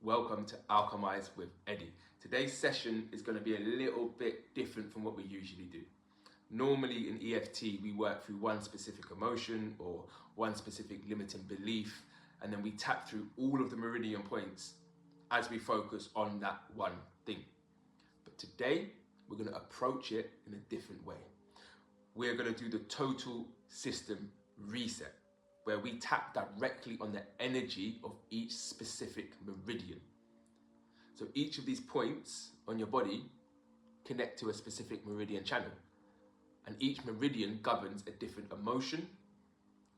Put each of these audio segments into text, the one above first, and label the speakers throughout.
Speaker 1: Welcome to Alchemize with Eddie. Today's session is going to be a little bit different from what we usually do. Normally in EFT, we work through one specific emotion or one specific limiting belief, and then we tap through all of the meridian points as we focus on that one thing. But today, we're going to approach it in a different way. We're going to do the total system reset, where we tap directly on the energy of each specific meridian. So each of these points on your body connect to a specific meridian channel, and each meridian governs a different emotion,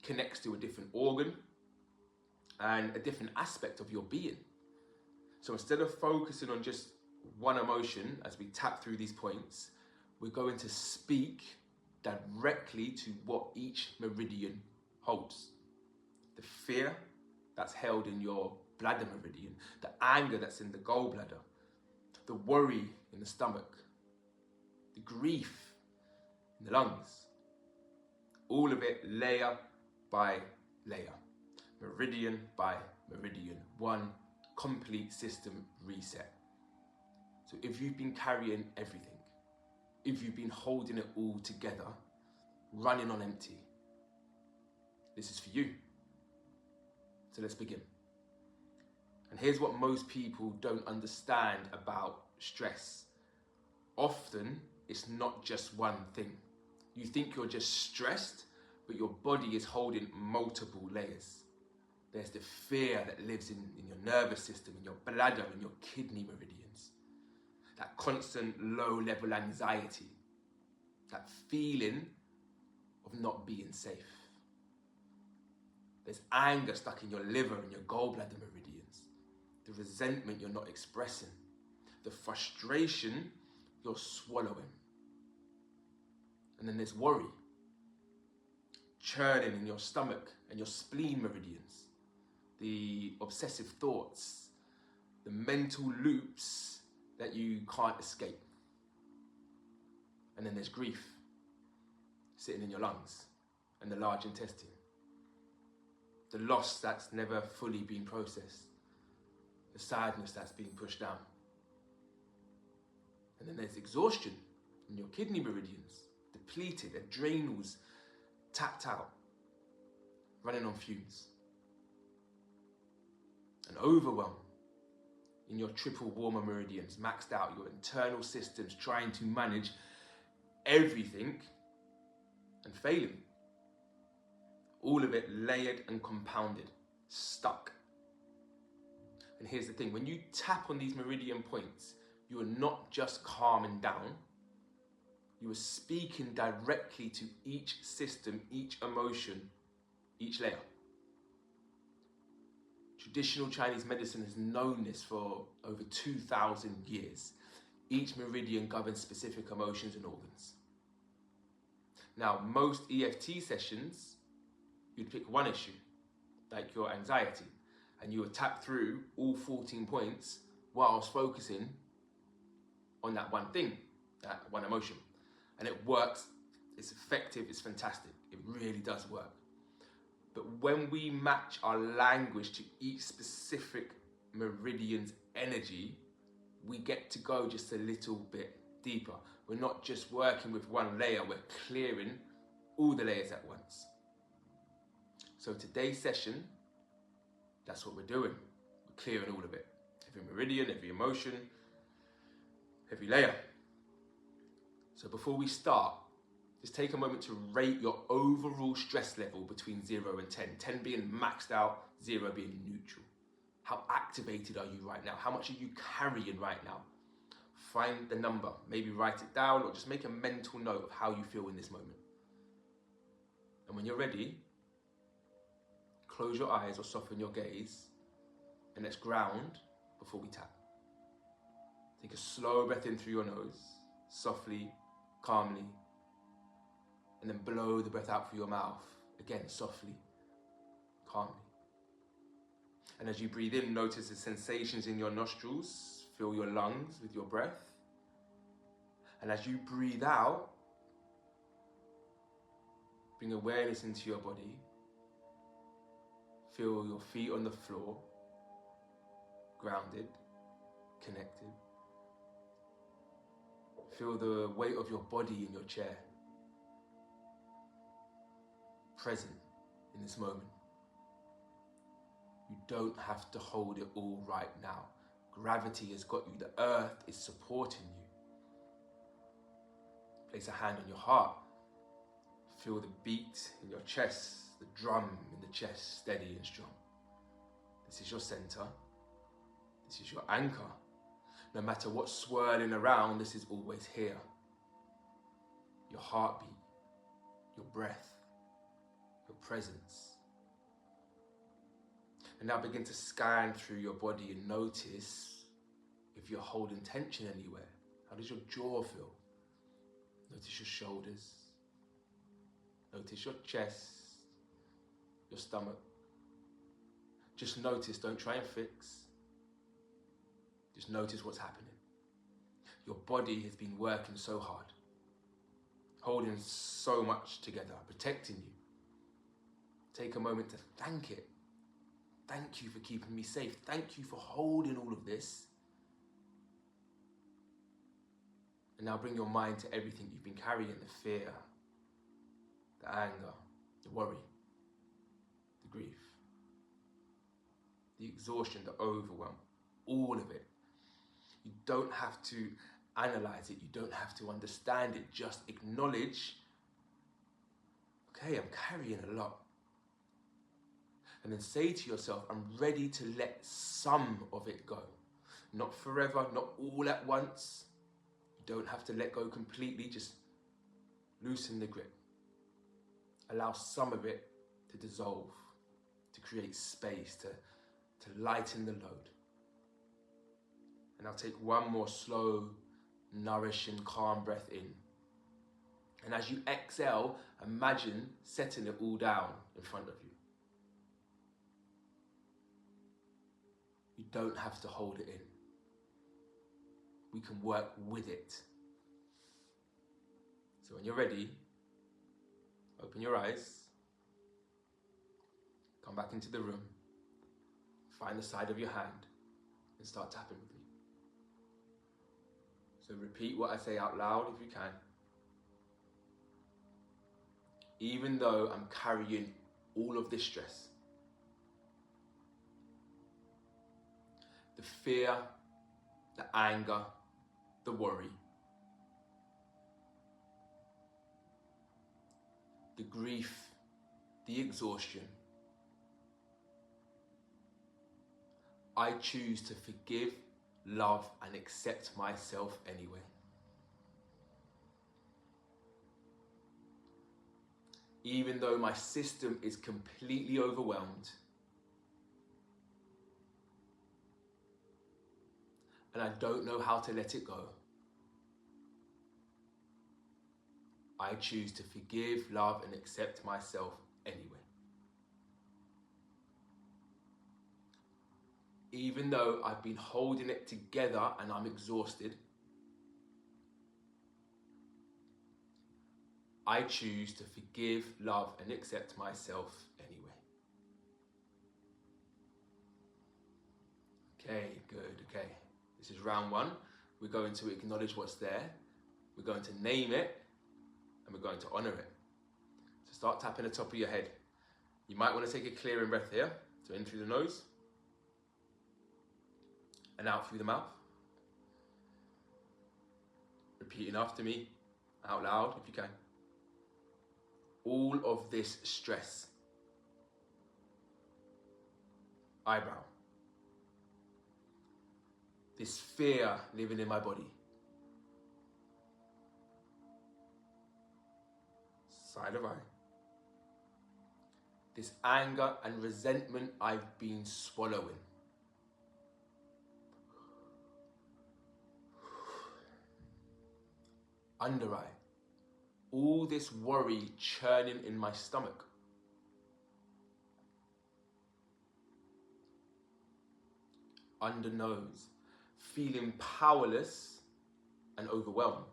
Speaker 1: connects to a different organ, and a different aspect of your being. So instead of focusing on just one emotion as we tap through these points, we're going to speak directly to what each meridian holds. The fear that's held in your bladder meridian, the anger that's in the gallbladder, the worry in the stomach, the grief in the lungs. All of it layer by layer, meridian by meridian, one complete system reset. So if you've been carrying everything, if you've been holding it all together, running on empty, this is for you. So let's begin. And here's what most people don't understand about stress. Often, it's not just one thing. You think you're just stressed, but your body is holding multiple layers. There's the fear that lives in your nervous system, in your bladder, in your kidney meridians. That constant low-level anxiety. That feeling of not being safe. There's anger stuck in your liver and your gallbladder meridians. The resentment you're not expressing. The frustration you're swallowing. And then there's worry. Churning in your stomach and your spleen meridians. The obsessive thoughts. The mental loops that you can't escape. And then there's grief. Sitting in your lungs and the large intestine. The loss that's never fully been processed. The sadness that's being pushed down. And then there's exhaustion in your kidney meridians, depleted, adrenals tapped out, running on fumes. An overwhelm in your triple warmer meridians, maxed out, your internal systems trying to manage everything and failing. All of it layered and compounded, stuck. And here's the thing, when you tap on these meridian points, you are not just calming down, you are speaking directly to each system, each emotion, each layer. Traditional Chinese medicine has known this for over 2,000 years. Each meridian governs specific emotions and organs. Now, most EFT sessions, you'd pick one issue, like your anxiety, and you would tap through all 14 points whilst focusing on that one thing, that one emotion. And it works, it's effective, it's fantastic. It really does work. But when we match our language to each specific meridian's energy, we get to go just a little bit deeper. We're not just working with one layer, we're clearing all the layers at once. So today's session, that's what we're doing. We're clearing all of it. Every meridian, every emotion, every layer. So before we start, just take a moment to rate your overall stress level between 0 and 10. 10 being maxed out, 0 being neutral. How activated are you right now? How much are you carrying right now? Find the number, maybe write it down or just make a mental note of how you feel in this moment. And when you're ready, close your eyes or soften your gaze and let's ground before we tap. Take a slow breath in through your nose, softly, calmly, and then blow the breath out through your mouth, again, softly, calmly. And as you breathe in, notice the sensations in your nostrils, fill your lungs with your breath. And as you breathe out, bring awareness into your body. Feel your feet on the floor. grounded, connected. Feel the weight of your body in your chair, present in this moment. You don't have to hold it all right now. Gravity has got you. The earth is supporting you. Place a hand on your heart. Feel the beat in your chest, the drum in the chest, steady and strong. This is your center. This is your anchor. No matter what's swirling around, this is always here. Your heartbeat, your breath, your presence. And now begin to scan through your body and notice if you're holding tension anywhere. How does your jaw feel? Notice your shoulders. Notice your chest, your stomach. Just notice, don't try and fix. Just notice what's happening. Your body has been working so hard, holding so much together, protecting you. Take a moment to thank it. Thank you for keeping me safe. Thank you for holding all of this. And now bring your mind to everything you've been carrying, the fear, the anger, the worry, the grief, the exhaustion, the overwhelm, all of it. You don't have to analyze it. You don't have to understand it. Just acknowledge, okay, I'm carrying a lot. And then say to yourself, I'm ready to let some of it go. Not forever, not all at once. You don't have to let go completely. Just loosen the grip. Allow some of it to dissolve, to create space, to lighten the load. And I'll take one more slow, nourishing, calm breath in. And as you exhale, imagine setting it all down in front of you. You don't have to hold it in. We can work with it. So when you're ready, open your eyes, come back into the room, find the side of your hand and start tapping with me. So repeat what I say out loud if you can. Even though I'm carrying all of this stress, the fear, the anger, the worry, the grief, the exhaustion, I choose to forgive, love, and accept myself anyway. Even though my system is completely overwhelmed, and I don't know how to let it go, I choose to forgive, love, and accept myself anyway. Even though I've been holding it together and I'm exhausted, I choose to forgive, love, and accept myself anyway. Okay, good, okay. This is round one. We're going to acknowledge what's there. We're going to name it, and we're going to honor it. So start tapping the top of your head. You might want to take a clearing breath here. So in through the nose, and out through the mouth. Repeating after me, out loud if you can. All of this stress, eyebrow, this fear living in my body, side of eye, this anger and resentment I've been swallowing, under eye, all this worry churning in my stomach, under nose, feeling powerless and overwhelmed,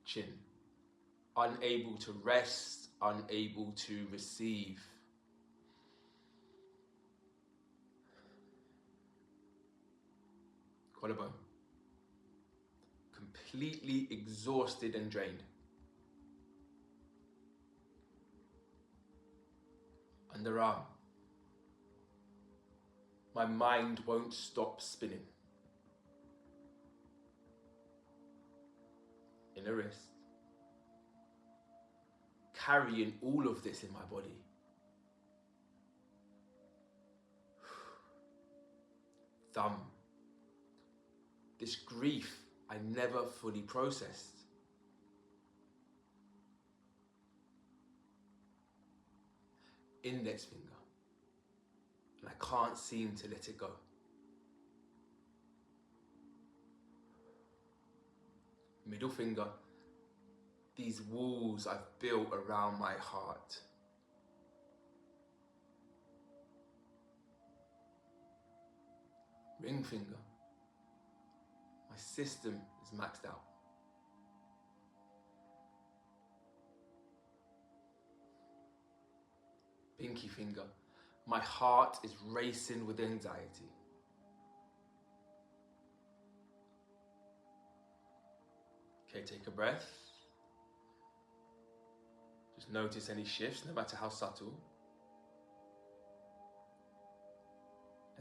Speaker 1: chin, unable to rest, unable to receive, collarbone. Completely exhausted and drained. Underarm. My mind won't stop spinning. Inner wrist. Carrying all of this in my body. Thumb. This grief I never fully processed. Index finger. And I can't seem to let it go. Middle finger. These walls I've built around my heart. Ring finger. My system is maxed out. Pinky finger. My heart is racing with anxiety. Okay, take a breath. Just notice any shifts, no matter how subtle.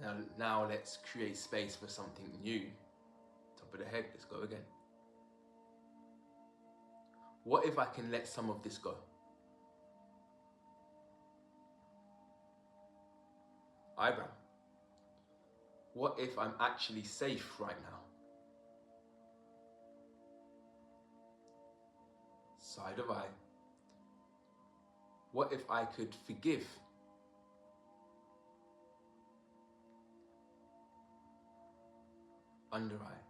Speaker 1: And now let's create space for something new. Top of the head, let's go again. What if I can let some of this go? Eyebrow. What if I'm actually safe right now? Side of eye. What if I could forgive? Under eye.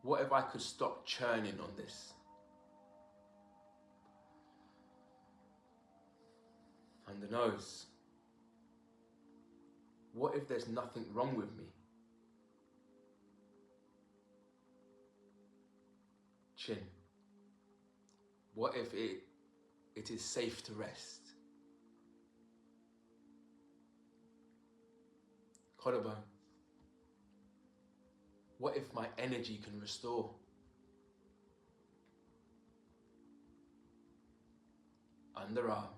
Speaker 1: What if I could stop churning on this? Under nose. What if there's nothing wrong with me? Chin. What if it is safe to rest? Collarbone. What if my energy can restore? Underarm.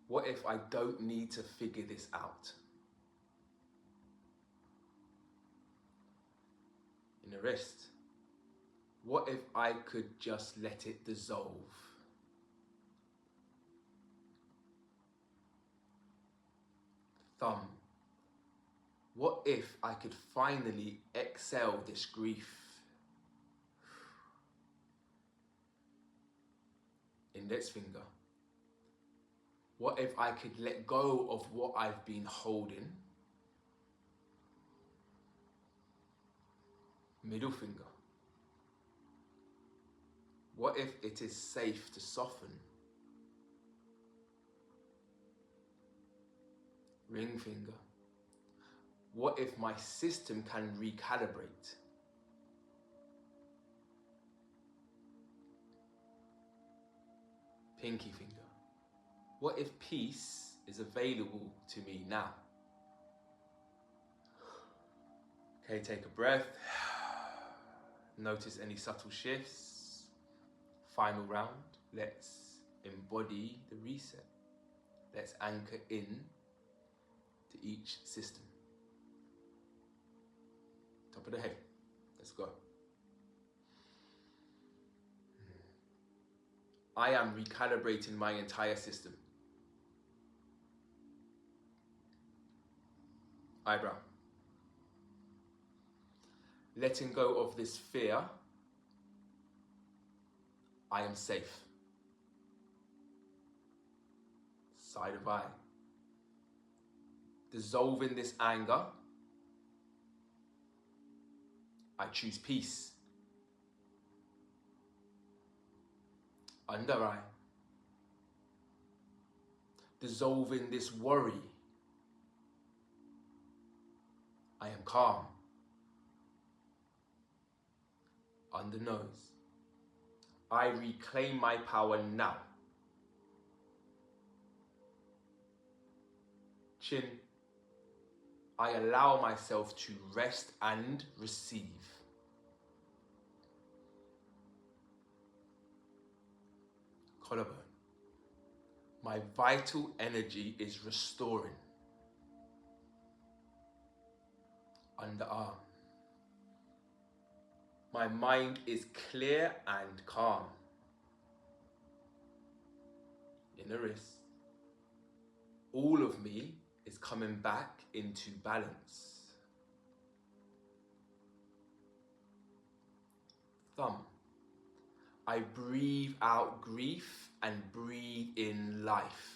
Speaker 1: What if I don't need to figure this out? In the wrist. What if I could just let it dissolve? Thumb. What if I could finally exhale this grief? Index finger. What if I could let go of what I've been holding? Middle finger. What if it is safe to soften? Ring finger. What if my system can recalibrate? Pinky finger. What if peace is available to me now? Okay, take a breath. Notice any subtle shifts. Final round. Let's embody the reset. Let's anchor in to each system. Top of the head. Let's go. I am recalibrating my entire system. Eyebrow. Letting go of this fear. I am safe. Side of eye. Dissolving this anger. I choose peace. Under eye. Dissolving this worry. I am calm. Under nose. I reclaim my power now. Chin. I allow myself to rest and receive. Collarbone. My vital energy is restoring. Underarm. My mind is clear and calm. Inner wrist. All of me is coming back into balance. Thumb. I breathe out grief and breathe in life.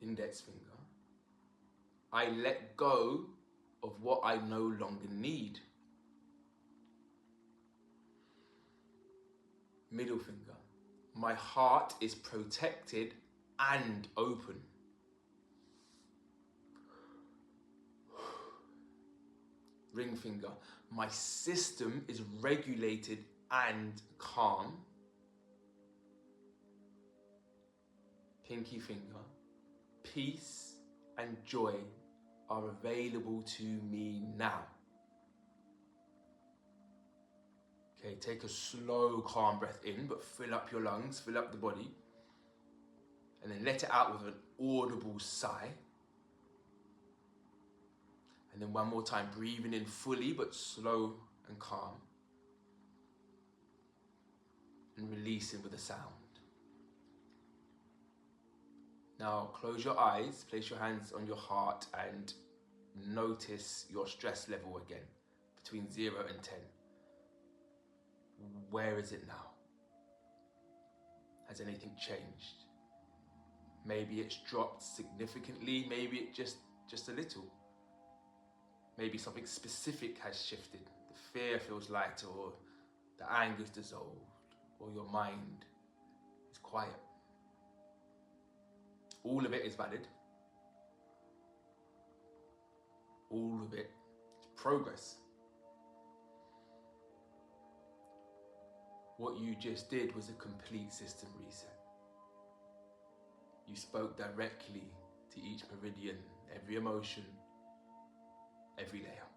Speaker 1: Index finger. I let go of what I no longer need. Middle finger. My heart is protected and open. Ring finger. My system is regulated and calm. Pinky finger. Peace and joy are available to me now. Okay, take a slow, calm breath in, but fill up your lungs, fill up the body. And then let it out with an audible sigh. And then one more time, breathing in fully, but slow and calm. And releasing with a sound. Now, close your eyes, place your hands on your heart and notice your stress level again, between 0 and 10. Where is it now? Has anything changed? Maybe it's dropped significantly, maybe it just a little. Maybe something specific has shifted. The fear feels lighter, or the anger's dissolved, or your mind is quiet. All of it is valid. All of it is progress. What you just did was a complete system reset. You spoke directly to each meridian, every emotion, every layer.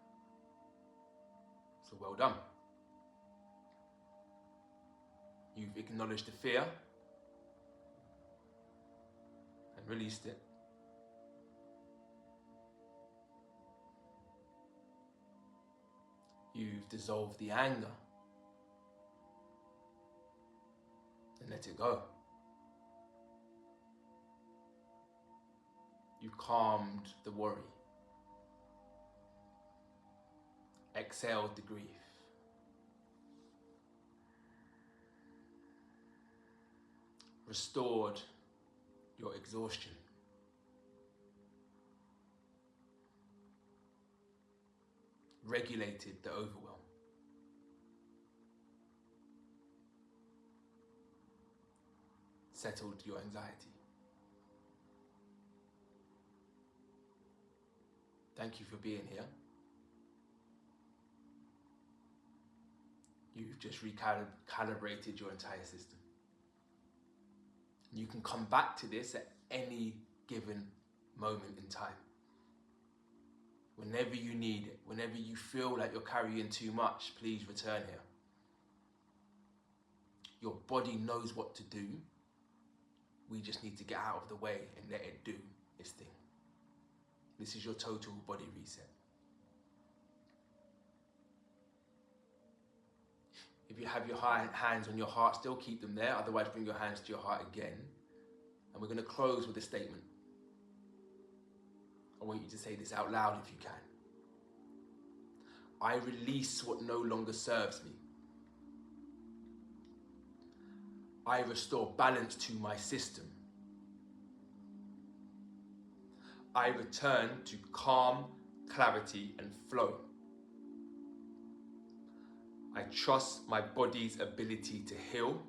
Speaker 1: So well done. You've acknowledged the fear and released it. You've dissolved the anger and let it go. You calmed the worry. Exhaled the grief. Restored your exhaustion. Regulated the overwhelm. Settled your anxiety. Thank you for being here. You've just recalibrated your entire system. You can come back to this at any given moment in time. Whenever you need it, whenever you feel like you're carrying too much, please return here. Your body knows what to do. We just need to get out of the way and let it do its thing. This is your total body reset. If you have your hands on your heart, still keep them there. Otherwise, bring your hands to your heart again. And we're going to close with a statement. I want you to say this out loud if you can. I release what no longer serves me. I restore balance to my system. I return to calm, clarity, and flow. I trust my body's ability to heal.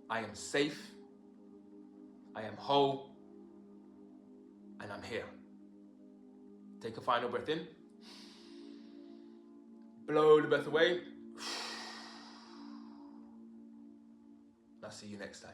Speaker 1: I am safe. I am whole. And I'm here. Take a final breath in. Blow the breath away. I'll see you next time.